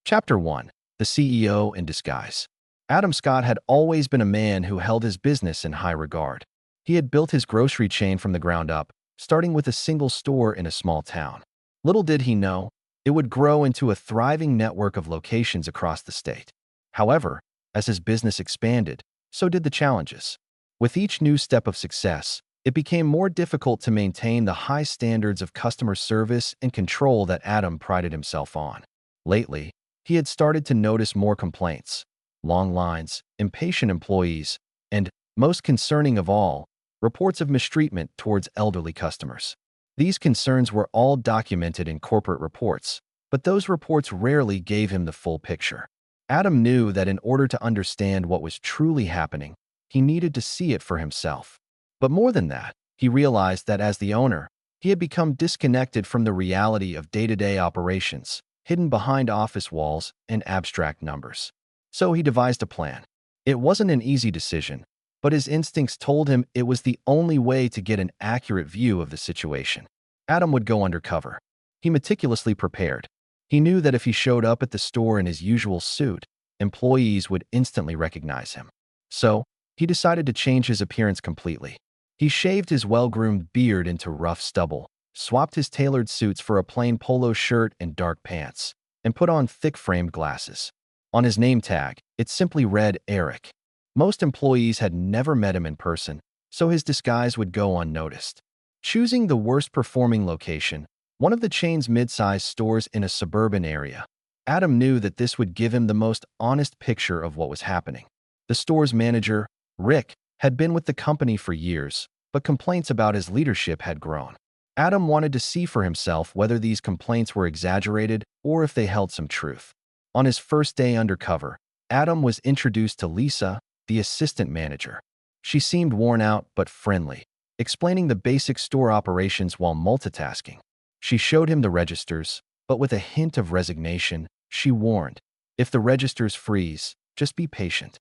Chapter 1. The CEO in Disguise. Adam Scott had always been a man who held his business in high regard. He had built his grocery chain from the ground up, starting with a single store in a small town. Little did he know, it would grow into a thriving network of locations across the state. However, as his business expanded, so did the challenges. With each new step of success, it became more difficult to maintain the high standards of customer service and control that Adam prided himself on. Lately, he had started to notice more complaints, long lines, impatient employees, and, most concerning of all, reports of mistreatment towards elderly customers. These concerns were all documented in corporate reports, but those reports rarely gave him the full picture. Adam knew that in order to understand what was truly happening, he needed to see it for himself. But more than that, he realized that as the owner, he had become disconnected from the reality of day-to-day operations, hidden behind office walls and abstract numbers. So he devised a plan. It wasn't an easy decision, but his instincts told him it was the only way to get an accurate view of the situation. Adam would go undercover. He meticulously prepared. He knew that if he showed up at the store in his usual suit, employees would instantly recognize him. So, he decided to change his appearance completely. He shaved his well-groomed beard into rough stubble, swapped his tailored suits for a plain polo shirt and dark pants, and put on thick-framed glasses. On his name tag, it simply read Eric. Most employees had never met him in person, so his disguise would go unnoticed. Choosing the worst-performing location, one of the chain's mid-sized stores in a suburban area, Adam knew that this would give him the most honest picture of what was happening. The store's manager, Rick, had been with the company for years, but complaints about his leadership had grown. Adam wanted to see for himself whether these complaints were exaggerated or if they held some truth. On his first day undercover, Adam was introduced to Lisa, the assistant manager. She seemed worn out but friendly, explaining the basic store operations while multitasking. She showed him the registers, but with a hint of resignation, she warned, "If the registers freeze, just be patient."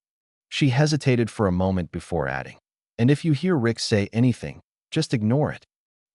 She hesitated for a moment before adding, "And if you hear Rick say anything, just ignore it."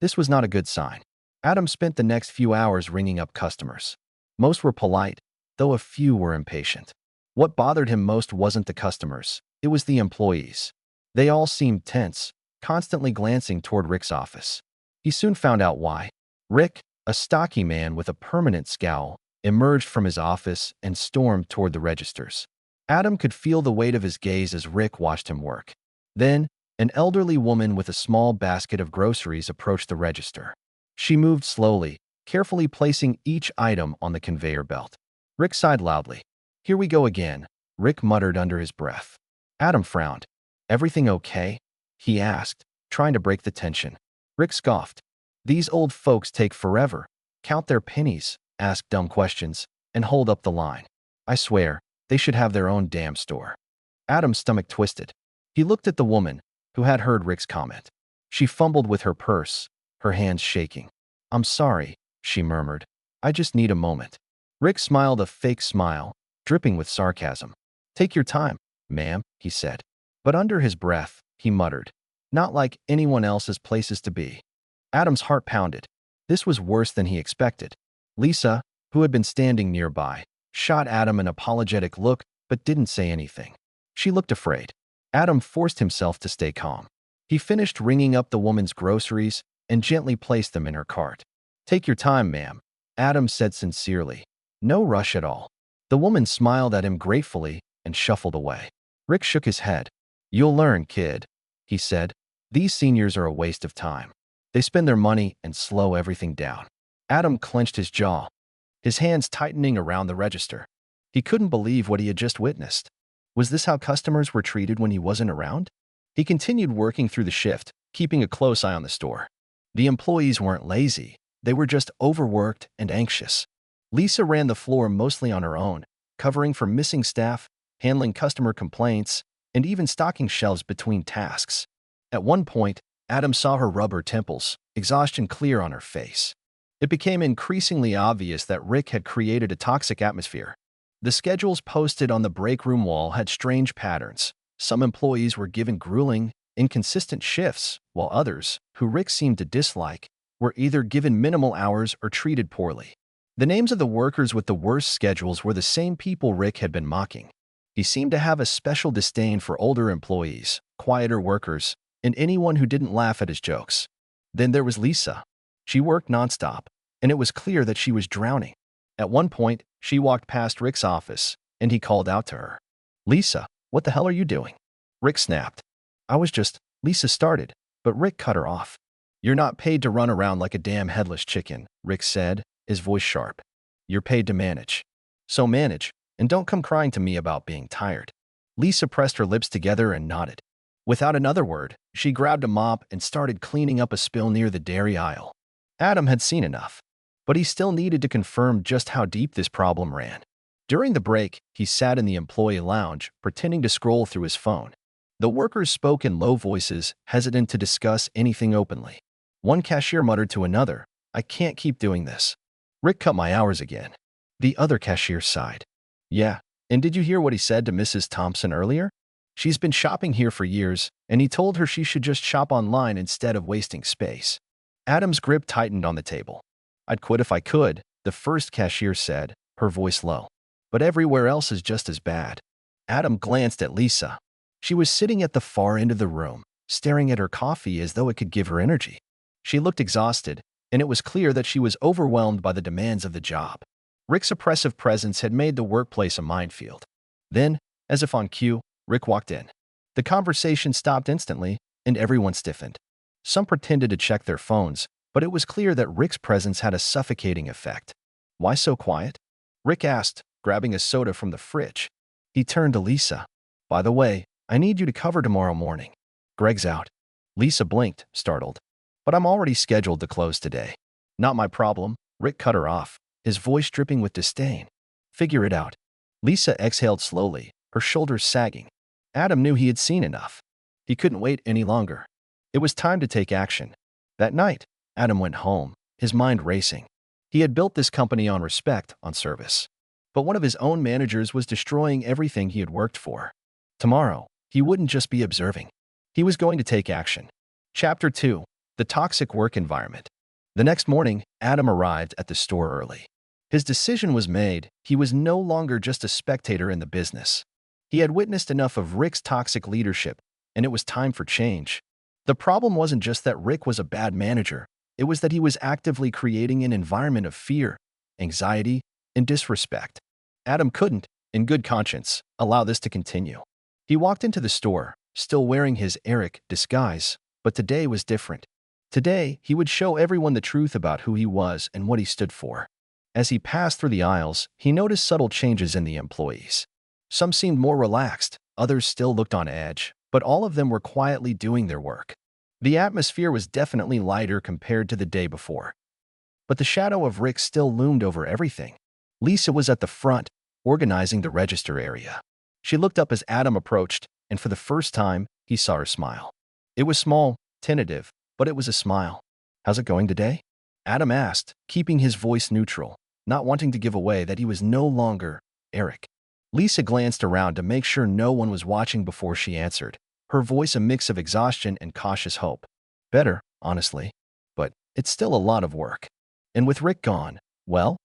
This was not a good sign. Adam spent the next few hours ringing up customers. Most were polite, though a few were impatient. What bothered him most wasn't the customers, it was the employees. They all seemed tense, constantly glancing toward Rick's office. He soon found out why. Rick, a stocky man with a permanent scowl, emerged from his office and stormed toward the registers. Adam could feel the weight of his gaze as Rick watched him work. Then, an elderly woman with a small basket of groceries approached the register. She moved slowly, carefully placing each item on the conveyor belt. Rick sighed loudly. "Here we go again," Rick muttered under his breath. Adam frowned. "Everything okay?" he asked, trying to break the tension. Rick scoffed. "These old folks take forever, count their pennies, ask dumb questions, and hold up the line. I swear, they should have their own damn store." Adam's stomach twisted. He looked at the woman, who had heard Rick's comment. She fumbled with her purse, her hands shaking. "I'm sorry," she murmured. "I just need a moment." Rick smiled a fake smile, dripping with sarcasm. "Take your time, ma'am," he said. But under his breath, he muttered, "Not like anyone else's places to be." Adam's heart pounded. This was worse than he expected. Lisa, who had been standing nearby, shot Adam an apologetic look but didn't say anything. She looked afraid. Adam forced himself to stay calm. He finished ringing up the woman's groceries and gently placed them in her cart. "Take your time, ma'am," Adam said sincerely. "No rush at all." The woman smiled at him gratefully and shuffled away. Rick shook his head. "You'll learn, kid," he said. "These seniors are a waste of time. They spend their money and slow everything down." Adam clenched his jaw, his hands tightening around the register. He couldn't believe what he had just witnessed. Was this how customers were treated when he wasn't around? He continued working through the shift, keeping a close eye on the store. The employees weren't lazy, they were just overworked and anxious. Lisa ran the floor mostly on her own, covering for missing staff, handling customer complaints, and even stocking shelves between tasks. At one point, Adam saw her rub her temples, exhaustion clear on her face. It became increasingly obvious that Rick had created a toxic atmosphere. The schedules posted on the break room wall had strange patterns. Some employees were given grueling, inconsistent shifts, while others, who Rick seemed to dislike, were either given minimal hours or treated poorly. The names of the workers with the worst schedules were the same people Rick had been mocking. He seemed to have a special disdain for older employees, quieter workers, and anyone who didn't laugh at his jokes. Then there was Lisa. She worked nonstop, and it was clear that she was drowning. At one point, she walked past Rick's office, and he called out to her. "Lisa, what the hell are you doing?" Rick snapped. Lisa started, but Rick cut her off. "You're not paid to run around like a damn headless chicken," Rick said, his voice sharp. "You're paid to manage. So manage, and don't come crying to me about being tired." Lisa pressed her lips together and nodded. Without another word, she grabbed a mop and started cleaning up a spill near the dairy aisle. Adam had seen enough, but he still needed to confirm just how deep this problem ran. During the break, he sat in the employee lounge, pretending to scroll through his phone. The workers spoke in low voices, hesitant to discuss anything openly. One cashier muttered to another, "I can't keep doing this. Rick cut my hours again." The other cashier sighed. "Yeah, and did you hear what he said to Mrs. Thompson earlier? She's been shopping here for years, and he told her she should just shop online instead of wasting space." Adam's grip tightened on the table. "I'd quit if I could," the first cashier said, her voice low. "But everywhere else is just as bad." Adam glanced at Lisa. She was sitting at the far end of the room, staring at her coffee as though it could give her energy. She looked exhausted, and it was clear that she was overwhelmed by the demands of the job. Rick's oppressive presence had made the workplace a minefield. Then, as if on cue, Rick walked in. The conversation stopped instantly, and everyone stiffened. Some pretended to check their phones, but it was clear that Rick's presence had a suffocating effect. "Why so quiet?" Rick asked, grabbing a soda from the fridge. He turned to Lisa. "By the way, I need you to cover tomorrow morning. Greg's out." Lisa blinked, startled. "But I'm already scheduled to close today." "Not my problem," Rick cut her off, his voice dripping with disdain. "Figure it out." Lisa exhaled slowly, her shoulders sagging. Adam knew he had seen enough. He couldn't wait any longer. It was time to take action. That night, Adam went home, his mind racing. He had built this company on respect, on service. But one of his own managers was destroying everything he had worked for. Tomorrow, he wouldn't just be observing. He was going to take action. Chapter 2. The Toxic Work Environment. The next morning, Adam arrived at the store early. His decision was made. He was no longer just a spectator in the business. He had witnessed enough of Rick's toxic leadership, and it was time for change. The problem wasn't just that Rick was a bad manager. It was that he was actively creating an environment of fear, anxiety, and disrespect. Adam couldn't, in good conscience, allow this to continue. He walked into the store, still wearing his Eric disguise, but today was different. Today, he would show everyone the truth about who he was and what he stood for. As he passed through the aisles, he noticed subtle changes in the employees. Some seemed more relaxed, others still looked on edge, but all of them were quietly doing their work. The atmosphere was definitely lighter compared to the day before. But the shadow of Rick still loomed over everything. Lisa was at the front, organizing the register area. She looked up as Adam approached, and for the first time, he saw her smile. It was small, tentative, but it was a smile. "How's it going today?" Adam asked, keeping his voice neutral, not wanting to give away that he was no longer Eric. Lisa glanced around to make sure no one was watching before she answered, her voice a mix of exhaustion and cautious hope. "Better, honestly. But it's still a lot of work. And with Rick gone, well,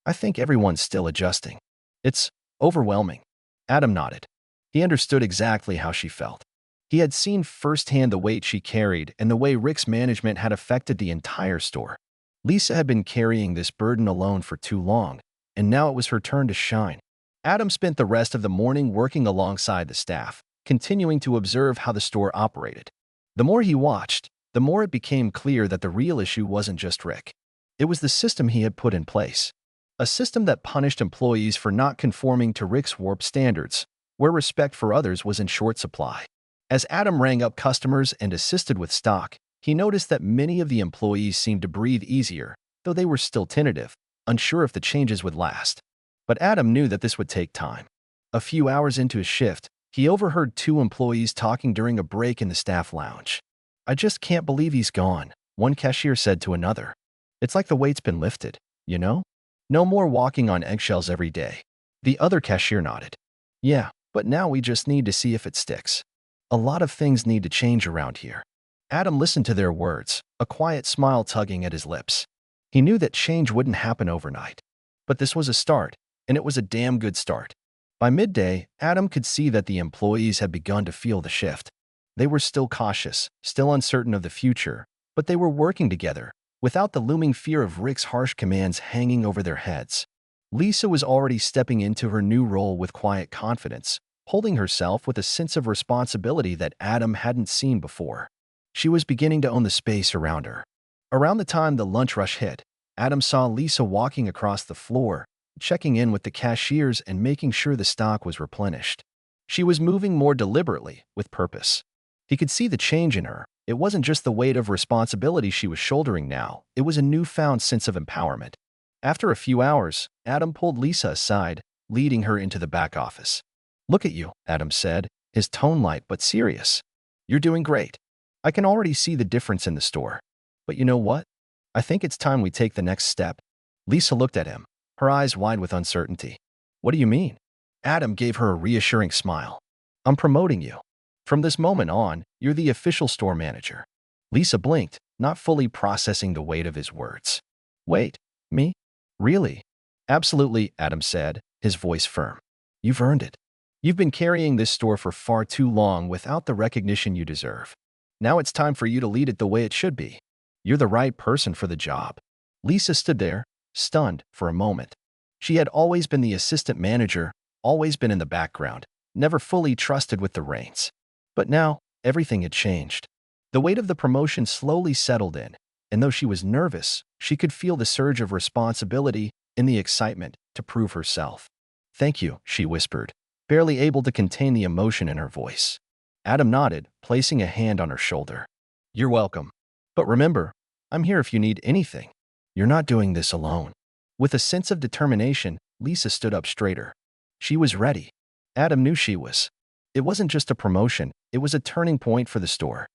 I think everyone's still adjusting. It's overwhelming." Adam nodded. He understood exactly how she felt. He had seen firsthand the weight she carried and the way Rick's management had affected the entire store. Lisa had been carrying this burden alone for too long, and now it was her turn to shine. Adam spent the rest of the morning working alongside the staff, continuing to observe how the store operated. The more he watched, the more it became clear that the real issue wasn't just Rick. It was the system he had put in place. A system that punished employees for not conforming to Rick's warped standards, where respect for others was in short supply. As Adam rang up customers and assisted with stock, he noticed that many of the employees seemed to breathe easier, though they were still tentative, unsure if the changes would last. But Adam knew that this would take time. A few hours into his shift, he overheard two employees talking during a break in the staff lounge. "I just can't believe he's gone," one cashier said to another. "It's like the weight's been lifted, you know? No more walking on eggshells every day." The other cashier nodded. "Yeah, but now we just need to see if it sticks. A lot of things need to change around here." Adam listened to their words, a quiet smile tugging at his lips. He knew that change wouldn't happen overnight. But this was a start, and it was a damn good start. By midday, Adam could see that the employees had begun to feel the shift. They were still cautious, still uncertain of the future, but they were working together, without the looming fear of Rick's harsh commands hanging over their heads. Lisa was already stepping into her new role with quiet confidence, holding herself with a sense of responsibility that Adam hadn't seen before. She was beginning to own the space around her. Around the time the lunch rush hit, Adam saw Lisa walking across the floor, checking in with the cashiers and making sure the stock was replenished. She was moving more deliberately, with purpose. He could see the change in her. It wasn't just the weight of responsibility she was shouldering now, it was a newfound sense of empowerment. After a few hours, Adam pulled Lisa aside, leading her into the back office. "Look at you," Adam said, his tone light but serious. "You're doing great. I can already see the difference in the store. But you know what? I think it's time we take the next step." Lisa looked at him, her eyes wide with uncertainty. "What do you mean?" Adam gave her a reassuring smile. "I'm promoting you. From this moment on, you're the official store manager." Lisa blinked, not fully processing the weight of his words. "Wait, me? Really?" "Absolutely," Adam said, his voice firm. "You've earned it. You've been carrying this store for far too long without the recognition you deserve. Now it's time for you to lead it the way it should be. You're the right person for the job." Lisa stood there, stunned, for a moment. She had always been the assistant manager, always been in the background, never fully trusted with the reins. But now, everything had changed. The weight of the promotion slowly settled in, and though she was nervous, she could feel the surge of responsibility and the excitement to prove herself. "Thank you," she whispered, barely able to contain the emotion in her voice. Adam nodded, placing a hand on her shoulder. "You're welcome. But remember, I'm here if you need anything. You're not doing this alone." With a sense of determination, Lisa stood up straighter. She was ready. Adam knew she was. It wasn't just a promotion, it was a turning point for the store.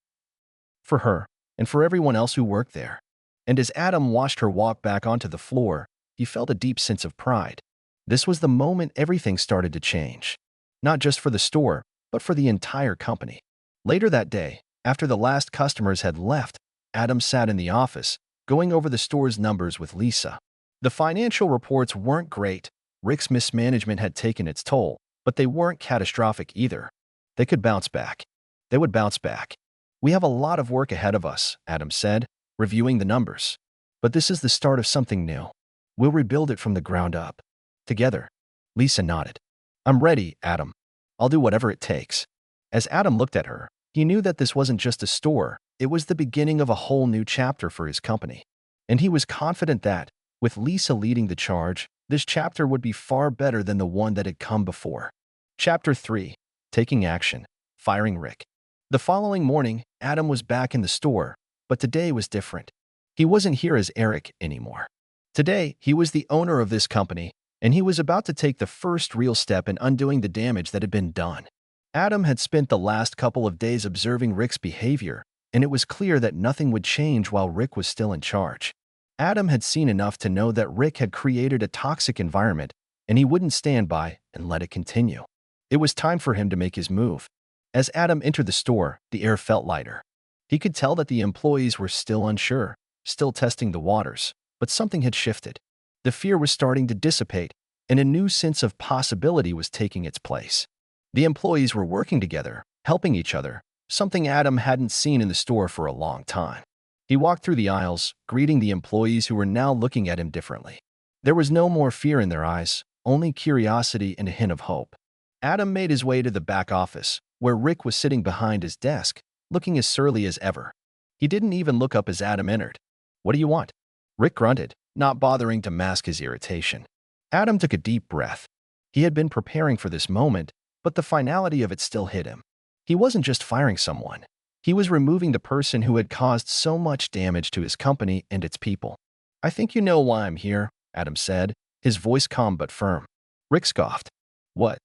For her, and for everyone else who worked there. And as Adam watched her walk back onto the floor, he felt a deep sense of pride. This was the moment everything started to change. Not just for the store, but for the entire company. Later that day, after the last customers had left, Adam sat in the office, going over the store's numbers with Lisa. The financial reports weren't great. Rick's mismanagement had taken its toll, but they weren't catastrophic either. They could bounce back. They would bounce back. "We have a lot of work ahead of us," Adam said, reviewing the numbers. "But this is the start of something new. We'll rebuild it from the ground up. Together." Lisa nodded. "I'm ready, Adam. I'll do whatever it takes." As Adam looked at her, he knew that this wasn't just a store, it was the beginning of a whole new chapter for his company. And he was confident that, with Lisa leading the charge, this chapter would be far better than the one that had come before. Chapter 3. Taking Action. Firing Rick. The following morning, Adam was back in the store, but today was different. He wasn't here as Eric anymore. Today, he was the owner of this company, and he was about to take the first real step in undoing the damage that had been done. Adam had spent the last couple of days observing Rick's behavior, and it was clear that nothing would change while Rick was still in charge. Adam had seen enough to know that Rick had created a toxic environment, and he wouldn't stand by and let it continue. It was time for him to make his move. As Adam entered the store, the air felt lighter. He could tell that the employees were still unsure, still testing the waters, but something had shifted. The fear was starting to dissipate, and a new sense of possibility was taking its place. The employees were working together, helping each other, something Adam hadn't seen in the store for a long time. He walked through the aisles, greeting the employees who were now looking at him differently. There was no more fear in their eyes, only curiosity and a hint of hope. Adam made his way to the back office, where Rick was sitting behind his desk, looking as surly as ever. He didn't even look up as Adam entered. "What do you want?" Rick grunted, not bothering to mask his irritation. Adam took a deep breath. He had been preparing for this moment, but the finality of it still hit him. He wasn't just firing someone. He was removing the person who had caused so much damage to his company and its people. "I think you know why I'm here," Adam said, his voice calm but firm. Rick scoffed. "What?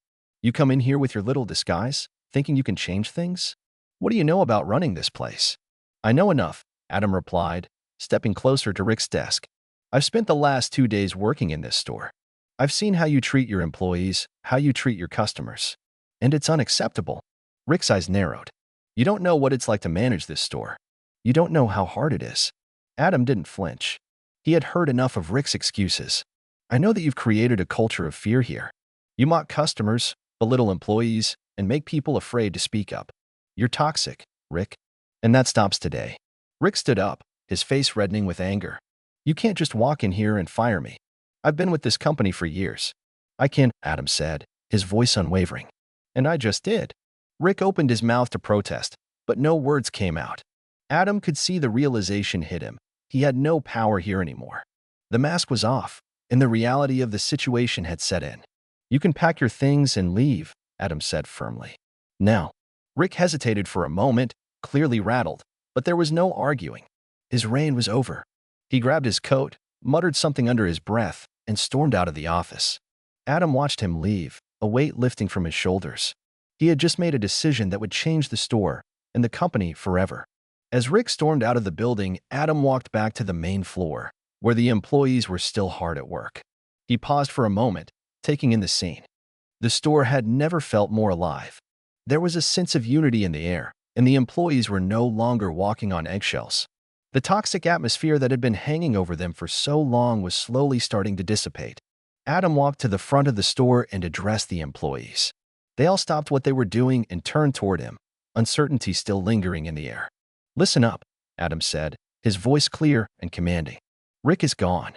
You come in here with your little disguise, thinking you can change things? What do you know about running this place?" "I know enough," Adam replied, stepping closer to Rick's desk. "I've spent the last 2 days working in this store. I've seen how you treat your employees, how you treat your customers. And it's unacceptable." Rick's eyes narrowed. "You don't know what it's like to manage this store. You don't know how hard it is." Adam didn't flinch. He had heard enough of Rick's excuses. I know that you've created a culture of fear here. You mock customers, belittle employees, and make people afraid to speak up. You're toxic, Rick. And that stops today. Rick stood up, his face reddening with anger. You can't just walk in here and fire me. I've been with this company for years. I can't, Adam said, his voice unwavering. And I just did. Rick opened his mouth to protest, but no words came out. Adam could see the realization hit him. He had no power here anymore. The mask was off, and the reality of the situation had set in. You can pack your things and leave, Adam said firmly. Now, Rick hesitated for a moment, clearly rattled, but there was no arguing. His reign was over. He grabbed his coat, muttered something under his breath, and stormed out of the office. Adam watched him leave, a weight lifting from his shoulders. He had just made a decision that would change the store and the company forever. As Rick stormed out of the building, Adam walked back to the main floor, where the employees were still hard at work. He paused for a moment, taking in the scene. The store had never felt more alive. There was a sense of unity in the air, and the employees were no longer walking on eggshells. The toxic atmosphere that had been hanging over them for so long was slowly starting to dissipate. Adam walked to the front of the store and addressed the employees. They all stopped what they were doing and turned toward him, uncertainty still lingering in the air. Listen up, Adam said, his voice clear and commanding. Rick is gone.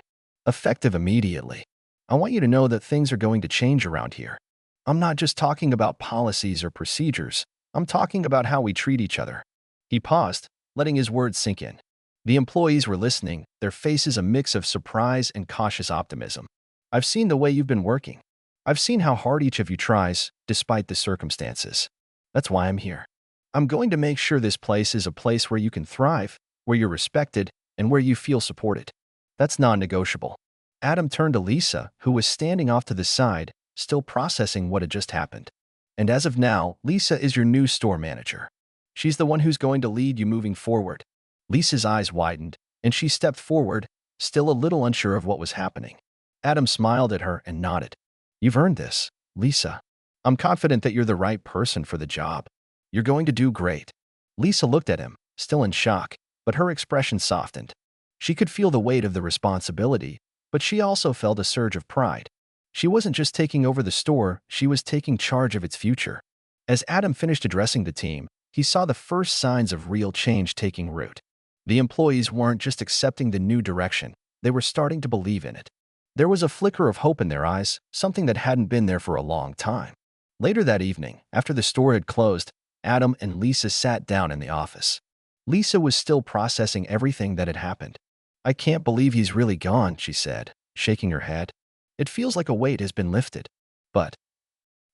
Effective immediately. I want you to know that things are going to change around here. I'm not just talking about policies or procedures. I'm talking about how we treat each other. He paused, letting his words sink in. The employees were listening, their faces a mix of surprise and cautious optimism. I've seen the way you've been working. I've seen how hard each of you tries, despite the circumstances. That's why I'm here. I'm going to make sure this place is a place where you can thrive, where you're respected, and where you feel supported. That's non-negotiable. Adam turned to Lisa, who was standing off to the side, still processing what had just happened. And as of now, Lisa is your new store manager. She's the one who's going to lead you moving forward. Lisa's eyes widened, and she stepped forward, still a little unsure of what was happening. Adam smiled at her and nodded. You've earned this, Lisa. I'm confident that you're the right person for the job. You're going to do great. Lisa looked at him, still in shock, but her expression softened. She could feel the weight of the responsibility, but she also felt a surge of pride. She wasn't just taking over the store, she was taking charge of its future. As Adam finished addressing the team, he saw the first signs of real change taking root. The employees weren't just accepting the new direction, they were starting to believe in it. There was a flicker of hope in their eyes, something that hadn't been there for a long time. Later that evening, after the store had closed, Adam and Lisa sat down in the office. Lisa was still processing everything that had happened. I can't believe he's really gone, she said, shaking her head. It feels like a weight has been lifted. But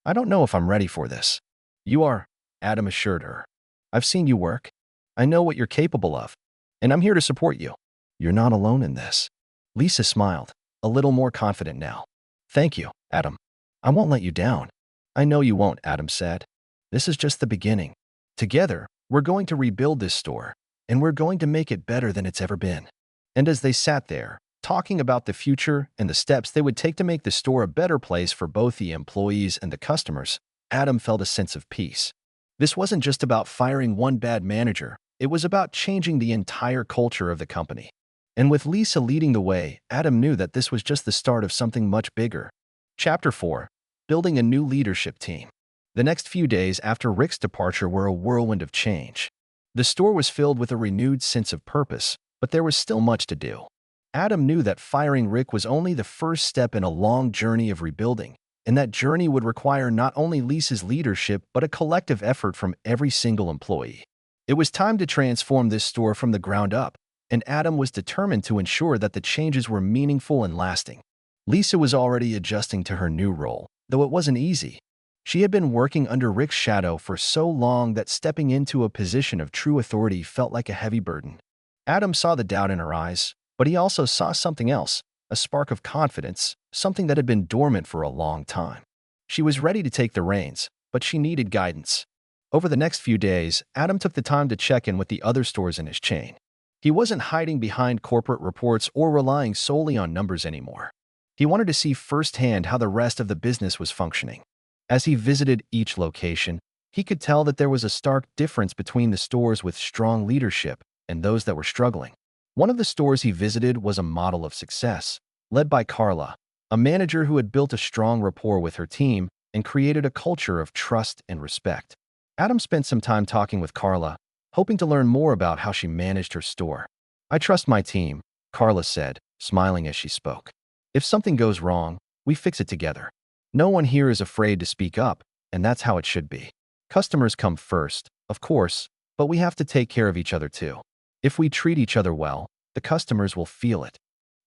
I don't know if I'm ready for this. You are, Adam assured her. I've seen you work. I know what you're capable of. And I'm here to support you. You're not alone in this. Lisa smiled, a little more confident now. Thank you, Adam. I won't let you down. I know you won't, Adam said. This is just the beginning. Together, we're going to rebuild this store, and we're going to make it better than it's ever been. And as they sat there, talking about the future and the steps they would take to make the store a better place for both the employees and the customers, Adam felt a sense of peace. This wasn't just about firing one bad manager, it was about changing the entire culture of the company. And with Lisa leading the way, Adam knew that this was just the start of something much bigger. Chapter 4. Building a new leadership team. The next few days after Rick's departure were a whirlwind of change. The store was filled with a renewed sense of purpose, but there was still much to do. Adam knew that firing Rick was only the first step in a long journey of rebuilding, and that journey would require not only Lisa's leadership but a collective effort from every single employee. It was time to transform this store from the ground up, and Adam was determined to ensure that the changes were meaningful and lasting. Lisa was already adjusting to her new role, though it wasn't easy. She had been working under Rick's shadow for so long that stepping into a position of true authority felt like a heavy burden. Adam saw the doubt in her eyes, but he also saw something else, a spark of confidence, something that had been dormant for a long time. She was ready to take the reins, but she needed guidance. Over the next few days, Adam took the time to check in with the other stores in his chain. He wasn't hiding behind corporate reports or relying solely on numbers anymore. He wanted to see firsthand how the rest of the business was functioning. As he visited each location, he could tell that there was a stark difference between the stores with strong leadership and those that were struggling. One of the stores he visited was a model of success, led by Carla, a manager who had built a strong rapport with her team and created a culture of trust and respect. Adam spent some time talking with Carla, hoping to learn more about how she managed her store. "I trust my team," Carla said, smiling as she spoke. "If something goes wrong, we fix it together. No one here is afraid to speak up, and that's how it should be. Customers come first, of course, but we have to take care of each other too. If we treat each other well, the customers will feel it."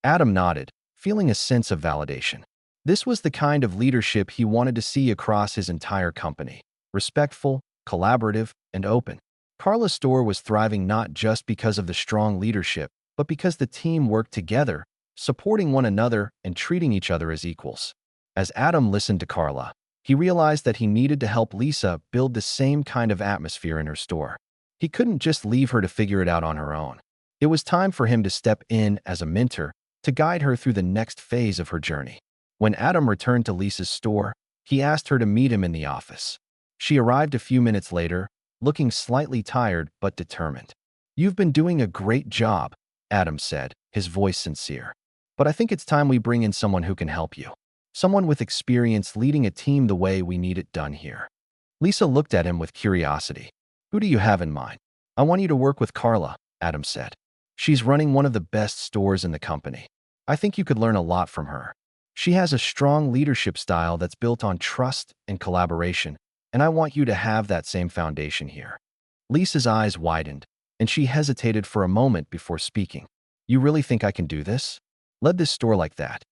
Adam nodded, feeling a sense of validation. This was the kind of leadership he wanted to see across his entire company: respectful, collaborative, and open. Carla's store was thriving not just because of the strong leadership, but because the team worked together, supporting one another and treating each other as equals. As Adam listened to Carla, he realized that he needed to help Lisa build the same kind of atmosphere in her store. He couldn't just leave her to figure it out on her own. It was time for him to step in as a mentor to guide her through the next phase of her journey. When Adam returned to Lisa's store, he asked her to meet him in the office. She arrived a few minutes later, looking slightly tired but determined. "You've been doing a great job," Adam said, his voice sincere. "But I think it's time we bring in someone who can help you. Someone with experience leading a team the way we need it done here." Lisa looked at him with curiosity. "Who do you have in mind?" "I want you to work with Carla," Adam said. "She's running one of the best stores in the company. I think you could learn a lot from her. She has a strong leadership style that's built on trust and collaboration, and I want you to have that same foundation here." Lisa's eyes widened, and she hesitated for a moment before speaking. "You really think I can do this? Lead this store like that?"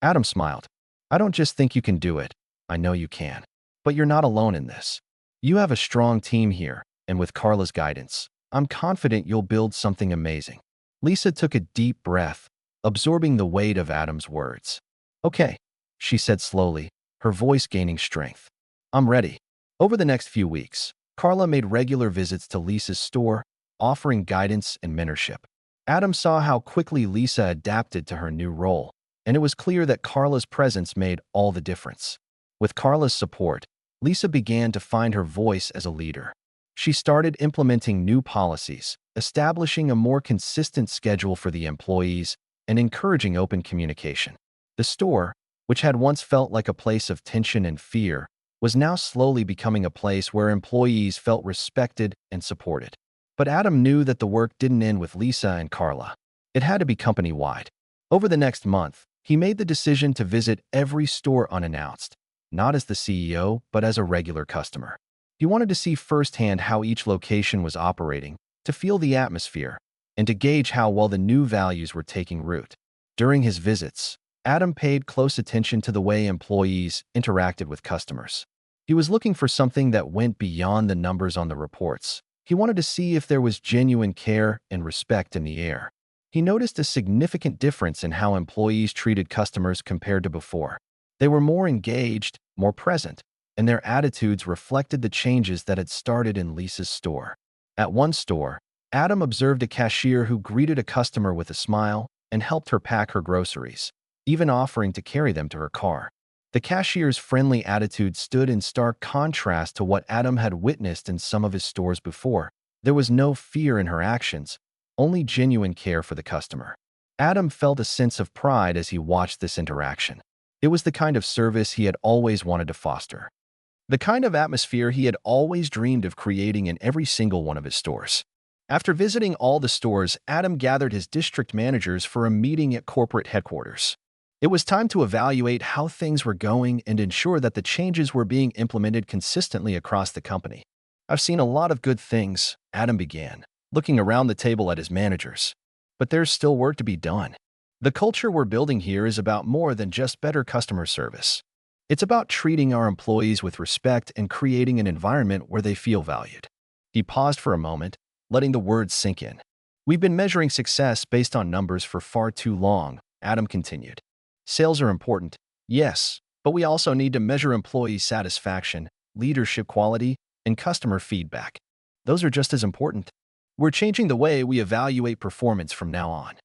Adam smiled. "I don't just think you can do it. I know you can. But you're not alone in this. You have a strong team here, and with Carla's guidance, I'm confident you'll build something amazing." Lisa took a deep breath, absorbing the weight of Adam's words. "Okay," she said slowly, her voice gaining strength. "I'm ready." Over the next few weeks, Carla made regular visits to Lisa's store, offering guidance and mentorship. Adam saw how quickly Lisa adapted to her new role, and it was clear that Carla's presence made all the difference. With Carla's support, Lisa began to find her voice as a leader. She started implementing new policies, establishing a more consistent schedule for the employees, and encouraging open communication. The store, which had once felt like a place of tension and fear, was now slowly becoming a place where employees felt respected and supported. But Adam knew that the work didn't end with Lisa and Carla. It had to be company-wide. Over the next month, he made the decision to visit every store unannounced, not as the CEO, but as a regular customer. He wanted to see firsthand how each location was operating, to feel the atmosphere, and to gauge how well the new values were taking root. During his visits, Adam paid close attention to the way employees interacted with customers. He was looking for something that went beyond the numbers on the reports. He wanted to see if there was genuine care and respect in the air. He noticed a significant difference in how employees treated customers compared to before. They were more engaged, more present, and their attitudes reflected the changes that had started in Lisa's store. At one store, Adam observed a cashier who greeted a customer with a smile and helped her pack her groceries, even offering to carry them to her car. The cashier's friendly attitude stood in stark contrast to what Adam had witnessed in some of his stores before. There was no fear in her actions, only genuine care for the customer. Adam felt a sense of pride as he watched this interaction. It was the kind of service he had always wanted to foster. The kind of atmosphere he had always dreamed of creating in every single one of his stores. After visiting all the stores, Adam gathered his district managers for a meeting at corporate headquarters. It was time to evaluate how things were going and ensure that the changes were being implemented consistently across the company. "I've seen a lot of good things," Adam began, looking around the table at his managers. "But there's still work to be done. The culture we're building here is about more than just better customer service. It's about treating our employees with respect and creating an environment where they feel valued." He paused for a moment, letting the words sink in. "We've been measuring success based on numbers for far too long," Adam continued. "Sales are important, yes, but we also need to measure employee satisfaction, leadership quality, and customer feedback. Those are just as important. We're changing the way we evaluate performance from now on.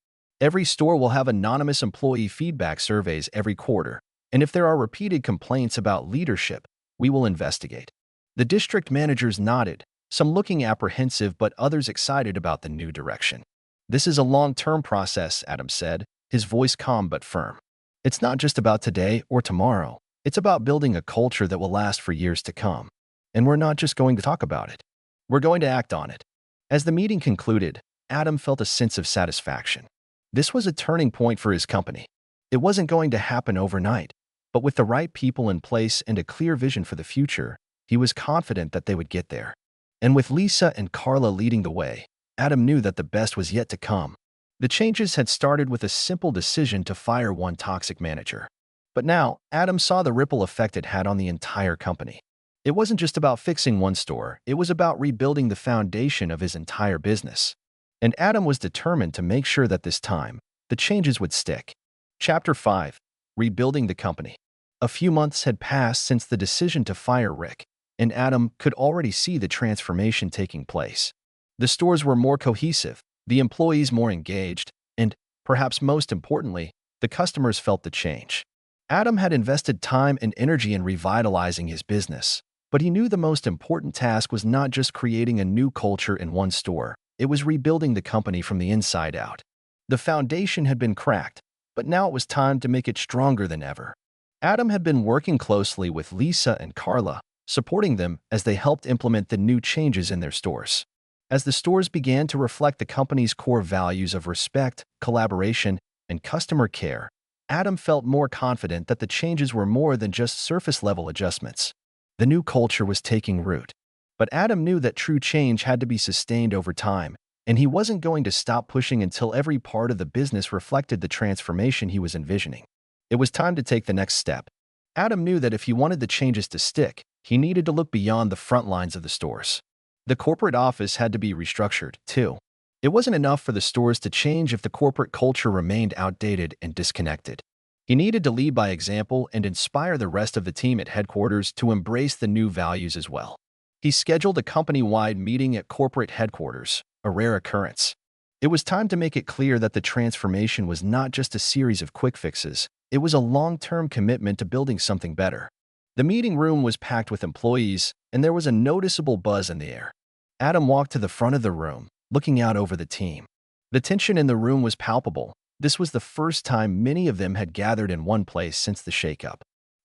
Every store will have anonymous employee feedback surveys every quarter, and if there are repeated complaints about leadership, we will investigate." The district managers nodded, some looking apprehensive but others excited about the new direction. This is a long-term process, Adam said, his voice calm but firm. It's not just about today or tomorrow. It's about building a culture that will last for years to come. And we're not just going to talk about it. We're going to act on it. As the meeting concluded, Adam felt a sense of satisfaction. This was a turning point for his company. It wasn't going to happen overnight, but with the right people in place and a clear vision for the future, he was confident that they would get there. And with Lisa and Carla leading the way, Adam knew that the best was yet to come. The changes had started with a simple decision to fire one toxic manager. But now, Adam saw the ripple effect it had on the entire company. It wasn't just about fixing one store, it was about rebuilding the foundation of his entire business. And Adam was determined to make sure that this time, the changes would stick. Chapter 5. Rebuilding the company. A few months had passed since the decision to fire Rick, and Adam could already see the transformation taking place. The stores were more cohesive, the employees more engaged, and, perhaps most importantly, the customers felt the change. Adam had invested time and energy in revitalizing his business, but he knew the most important task was not just creating a new culture in one store, it was rebuilding the company from the inside out. The foundation had been cracked, but now it was time to make it stronger than ever. Adam had been working closely with Lisa and Carla, supporting them as they helped implement the new changes in their stores. As the stores began to reflect the company's core values of respect, collaboration, and customer care, Adam felt more confident that the changes were more than just surface-level adjustments. The new culture was taking root. But Adam knew that true change had to be sustained over time, and he wasn't going to stop pushing until every part of the business reflected the transformation he was envisioning. It was time to take the next step. Adam knew that if he wanted the changes to stick, he needed to look beyond the front lines of the stores. The corporate office had to be restructured, too. It wasn't enough for the stores to change if the corporate culture remained outdated and disconnected. He needed to lead by example and inspire the rest of the team at headquarters to embrace the new values as well. He scheduled a company-wide meeting at corporate headquarters, a rare occurrence. It was time to make it clear that the transformation was not just a series of quick fixes, it was a long-term commitment to building something better. The meeting room was packed with employees, and there was a noticeable buzz in the air. Adam walked to the front of the room, looking out over the team. The tension in the room was palpable. This was the first time many of them had gathered in one place since the shakeup.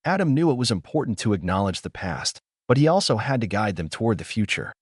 Adam knew it was important to acknowledge the past, but he also had to guide them toward the future.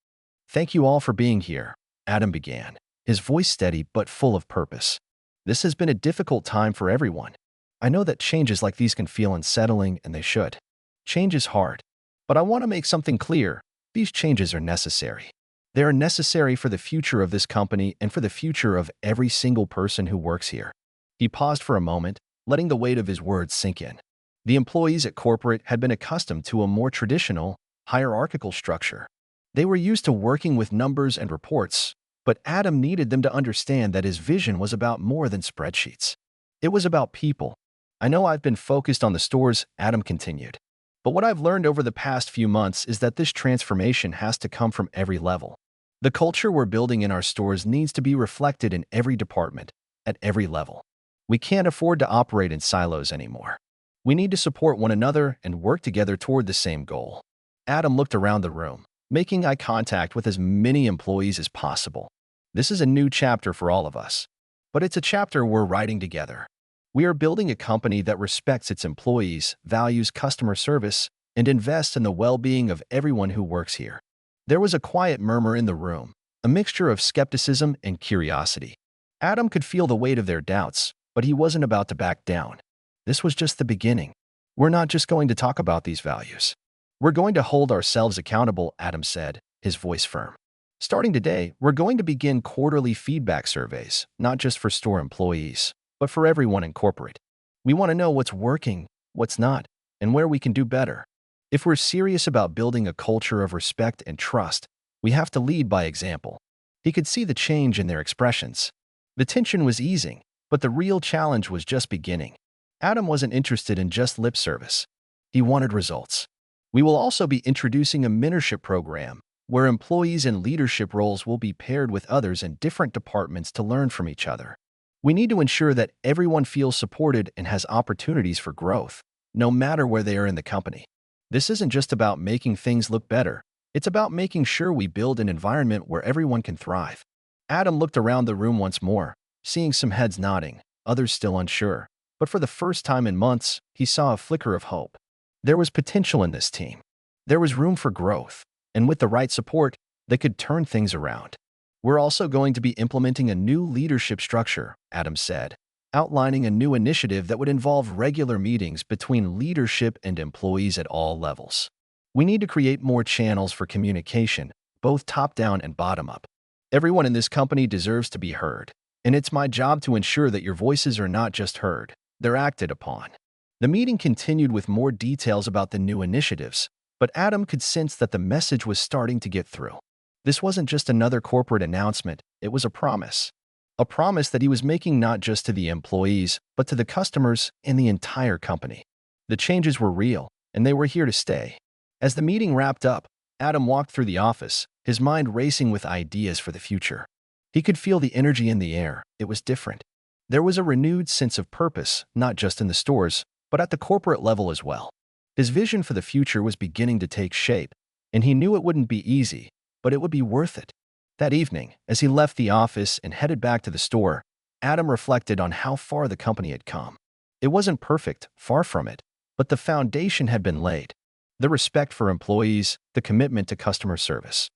"Thank you all for being here," Adam began, his voice steady but full of purpose. "This has been a difficult time for everyone. I know that changes like these can feel unsettling, and they should. Change is hard. But I want to make something clear. These changes are necessary. They are necessary for the future of this company and for the future of every single person who works here." He paused for a moment, letting the weight of his words sink in. The employees at corporate had been accustomed to a more traditional, hierarchical structure. They were used to working with numbers and reports, but Adam needed them to understand that his vision was about more than spreadsheets. It was about people. "I know I've been focused on the stores," Adam continued. "But what I've learned over the past few months is that this transformation has to come from every level. The culture we're building in our stores needs to be reflected in every department, at every level. We can't afford to operate in silos anymore. We need to support one another and work together toward the same goal." Adam looked around the room, making eye contact with as many employees as possible. "This is a new chapter for all of us. But it's a chapter we're writing together. We are building a company that respects its employees, values customer service, and invests in the well-being of everyone who works here." There was a quiet murmur in the room, a mixture of skepticism and curiosity. Adam could feel the weight of their doubts, but he wasn't about to back down. This was just the beginning. "We're not just going to talk about these values. We're going to hold ourselves accountable," Adam said, his voice firm. "Starting today, we're going to begin quarterly feedback surveys, not just for store employees, but for everyone in corporate. We want to know what's working, what's not, and where we can do better. If we're serious about building a culture of respect and trust, we have to lead by example." He could see the change in their expressions. The tension was easing, but the real challenge was just beginning. Adam wasn't interested in just lip service. He wanted results. "We will also be introducing a mentorship program, where employees in leadership roles will be paired with others in different departments to learn from each other. We need to ensure that everyone feels supported and has opportunities for growth, no matter where they are in the company. This isn't just about making things look better. It's about making sure we build an environment where everyone can thrive." Adam looked around the room once more, seeing some heads nodding, others still unsure. But for the first time in months, he saw a flicker of hope. There was potential in this team. There was room for growth, and with the right support, they could turn things around. We're also going to be implementing a new leadership structure, Adam said, outlining a new initiative that would involve regular meetings between leadership and employees at all levels. We need to create more channels for communication, both top-down and bottom-up. Everyone in this company deserves to be heard, and it's my job to ensure that your voices are not just heard, they're acted upon. The meeting continued with more details about the new initiatives, but Adam could sense that the message was starting to get through. This wasn't just another corporate announcement, it was a promise. A promise that he was making not just to the employees, but to the customers and the entire company. The changes were real, and they were here to stay. As the meeting wrapped up, Adam walked through the office, his mind racing with ideas for the future. He could feel the energy in the air. It was different. There was a renewed sense of purpose, not just in the stores, but at the corporate level as well. His vision for the future was beginning to take shape, and he knew it wouldn't be easy, but it would be worth it. That evening, as he left the office and headed back to the store, Adam reflected on how far the company had come. It wasn't perfect, far from it, but the foundation had been laid. The respect for employees, the commitment to customer service,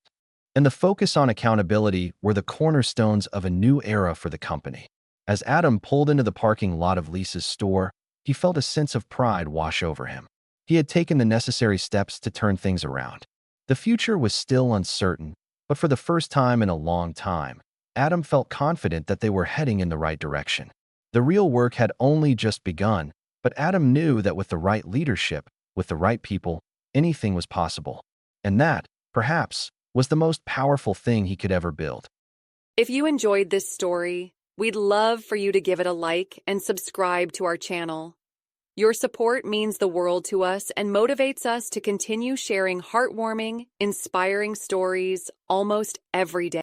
and the focus on accountability were the cornerstones of a new era for the company. As Adam pulled into the parking lot of Lisa's store, he felt a sense of pride wash over him. He had taken the necessary steps to turn things around. The future was still uncertain, but for the first time in a long time, Adam felt confident that they were heading in the right direction. The real work had only just begun, but Adam knew that with the right leadership, with the right people, anything was possible. And that, perhaps, was the most powerful thing he could ever build. If you enjoyed this story, we'd love for you to give it a like and subscribe to our channel. Your support means the world to us and motivates us to continue sharing heartwarming, inspiring stories almost every day.